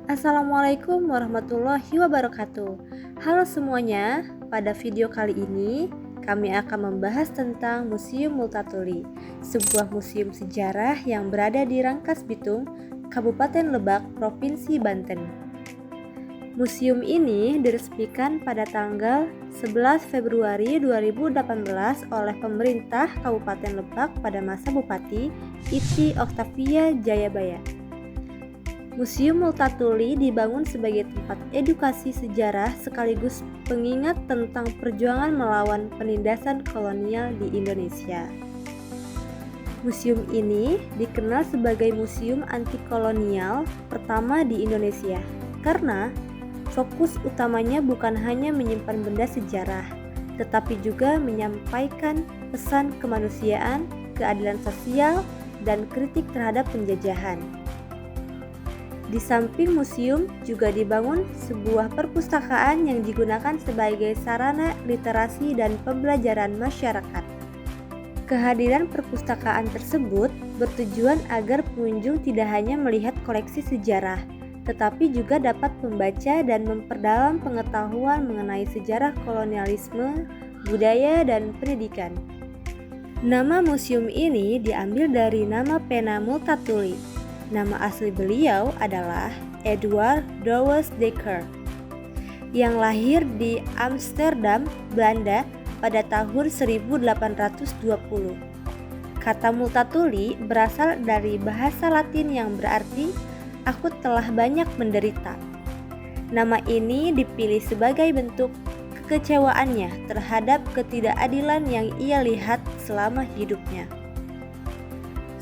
Assalamualaikum warahmatullahi wabarakatuh. Halo semuanya, pada video kali ini kami akan membahas tentang Museum Multatuli, sebuah museum sejarah yang berada di Rangkas Bitung, Kabupaten Lebak, Provinsi Banten. Museum ini diresmikan pada tanggal 11 Februari 2018 oleh pemerintah Kabupaten Lebak pada masa Bupati Iti Oktavia Jayabaya. Museum Multatuli dibangun sebagai tempat edukasi sejarah sekaligus pengingat tentang perjuangan melawan penindasan kolonial di Indonesia. Museum ini dikenal sebagai museum anti-kolonial pertama di Indonesia karena fokus utamanya bukan hanya menyimpan benda sejarah, tetapi juga menyampaikan pesan kemanusiaan, keadilan sosial, dan kritik terhadap penjajahan. Di samping museum juga dibangun sebuah perpustakaan yang digunakan sebagai sarana literasi dan pembelajaran masyarakat. Kehadiran perpustakaan tersebut bertujuan agar pengunjung tidak hanya melihat koleksi sejarah, tetapi juga dapat membaca dan memperdalam pengetahuan mengenai sejarah kolonialisme, budaya, dan pendidikan. Nama museum ini diambil dari nama pena Multatuli. Nama asli beliau adalah Edward Douwes Dekker yang lahir di Amsterdam, Belanda pada tahun 1820. Kata Multatuli berasal dari bahasa Latin yang berarti "aku telah banyak menderita". Nama ini dipilih sebagai bentuk kekecewaannya terhadap ketidakadilan yang ia lihat selama hidupnya.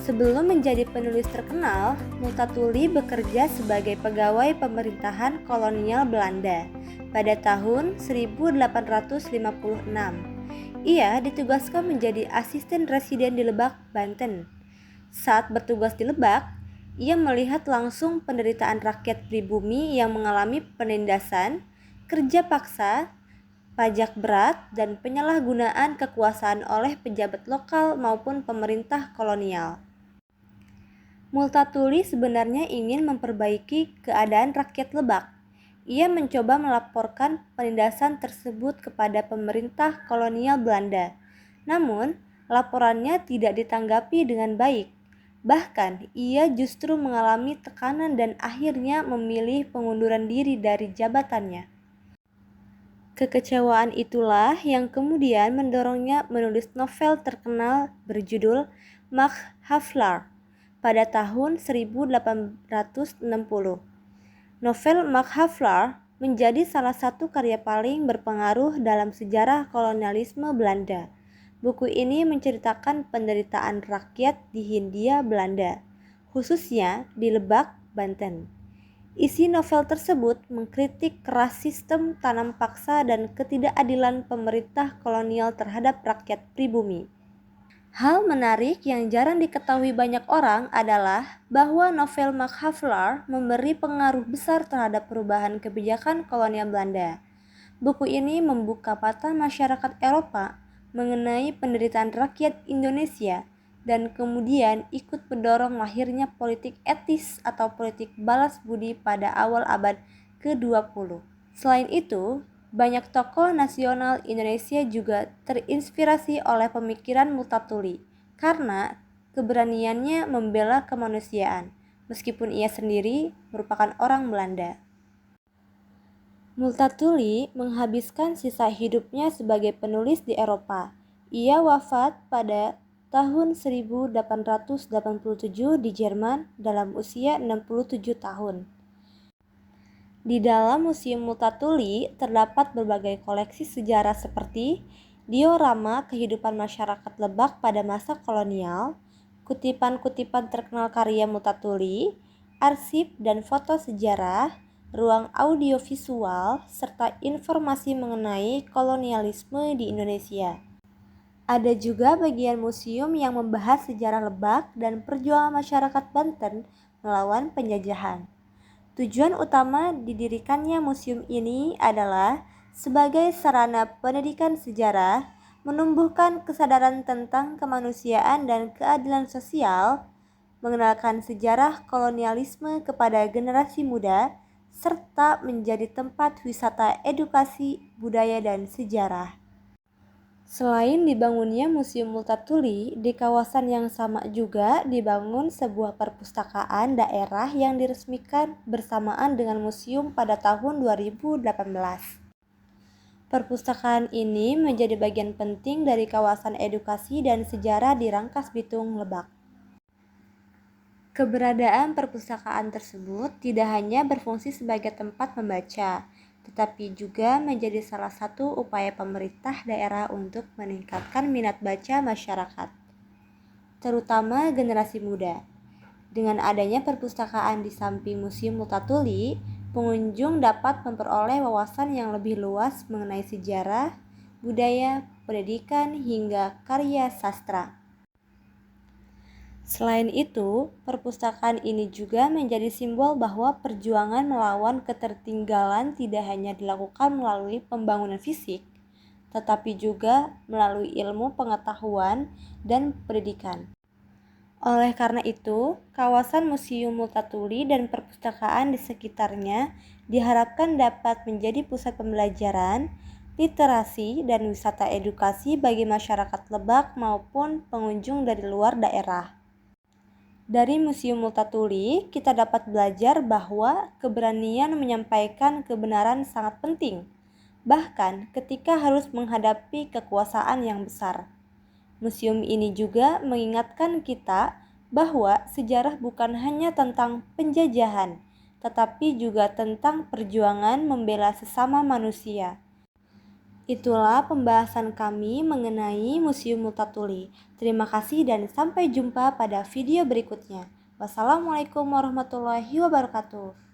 Sebelum menjadi penulis terkenal, Multatuli bekerja sebagai pegawai pemerintahan kolonial Belanda pada tahun 1856. Ia ditugaskan menjadi asisten residen di Lebak, Banten. Saat bertugas di Lebak, ia melihat langsung penderitaan rakyat pribumi yang mengalami penindasan, kerja paksa, pajak berat, dan penyalahgunaan kekuasaan oleh pejabat lokal maupun pemerintah kolonial. Multatuli sebenarnya ingin memperbaiki keadaan rakyat Lebak. Ia mencoba melaporkan penindasan tersebut kepada pemerintah kolonial Belanda. Namun, laporannya tidak ditanggapi dengan baik. Bahkan, ia justru mengalami tekanan dan akhirnya memilih pengunduran diri dari jabatannya. Kekecewaan itulah yang kemudian mendorongnya menulis novel terkenal berjudul Max Havelaar pada tahun 1860. Novel Max Havelaar menjadi salah satu karya paling berpengaruh dalam sejarah kolonialisme Belanda. Buku ini menceritakan penderitaan rakyat di Hindia Belanda, khususnya di Lebak, Banten. Isi novel tersebut mengkritik keras sistem tanam paksa dan ketidakadilan pemerintah kolonial terhadap rakyat pribumi. Hal menarik yang jarang diketahui banyak orang adalah bahwa novel Max Havelaar memberi pengaruh besar terhadap perubahan kebijakan kolonial Belanda. Buku ini membuka mata masyarakat Eropa mengenai penderitaan rakyat Indonesia dan kemudian ikut mendorong lahirnya politik etis atau politik balas budi pada awal abad ke-20. Selain itu, banyak tokoh nasional Indonesia juga terinspirasi oleh pemikiran Multatuli karena keberaniannya membela kemanusiaan, meskipun ia sendiri merupakan orang Belanda. Multatuli menghabiskan sisa hidupnya sebagai penulis di Eropa. Ia wafat pada tahun 1887 di Jerman dalam usia 67 tahun. Di dalam Museum Multatuli terdapat berbagai koleksi sejarah seperti diorama kehidupan masyarakat Lebak pada masa kolonial, kutipan-kutipan terkenal karya Multatuli, arsip dan foto sejarah, ruang audiovisual, serta informasi mengenai kolonialisme di Indonesia. Ada juga bagian museum yang membahas sejarah Lebak dan perjuangan masyarakat Banten melawan penjajahan. Tujuan utama didirikannya museum ini adalah sebagai sarana pendidikan sejarah, menumbuhkan kesadaran tentang kemanusiaan dan keadilan sosial, mengenalkan sejarah kolonialisme kepada generasi muda, serta menjadi tempat wisata edukasi, budaya, dan sejarah. Selain dibangunnya Museum Multatuli, di kawasan yang sama juga dibangun sebuah perpustakaan daerah yang diresmikan bersamaan dengan museum pada tahun 2018. Perpustakaan ini menjadi bagian penting dari kawasan edukasi dan sejarah di Rangkas Bitung, Lebak. Keberadaan perpustakaan tersebut tidak hanya berfungsi sebagai tempat membaca, tetapi juga menjadi salah satu upaya pemerintah daerah untuk meningkatkan minat baca masyarakat, terutama generasi muda. Dengan adanya perpustakaan di samping Museum Multatuli, pengunjung dapat memperoleh wawasan yang lebih luas mengenai sejarah, budaya, pendidikan, hingga karya sastra. Selain itu, perpustakaan ini juga menjadi simbol bahwa perjuangan melawan ketertinggalan tidak hanya dilakukan melalui pembangunan fisik, tetapi juga melalui ilmu pengetahuan dan pendidikan. Oleh karena itu, kawasan Museum Multatuli dan perpustakaan di sekitarnya diharapkan dapat menjadi pusat pembelajaran, literasi, dan wisata edukasi bagi masyarakat Lebak maupun pengunjung dari luar daerah. Dari Museum Multatuli, kita dapat belajar bahwa keberanian menyampaikan kebenaran sangat penting, bahkan ketika harus menghadapi kekuasaan yang besar. Museum ini juga mengingatkan kita bahwa sejarah bukan hanya tentang penjajahan, tetapi juga tentang perjuangan membela sesama manusia. Itulah pembahasan kami mengenai Museum Multatuli. Terima kasih dan sampai jumpa pada video berikutnya. Wassalamualaikum warahmatullahi wabarakatuh.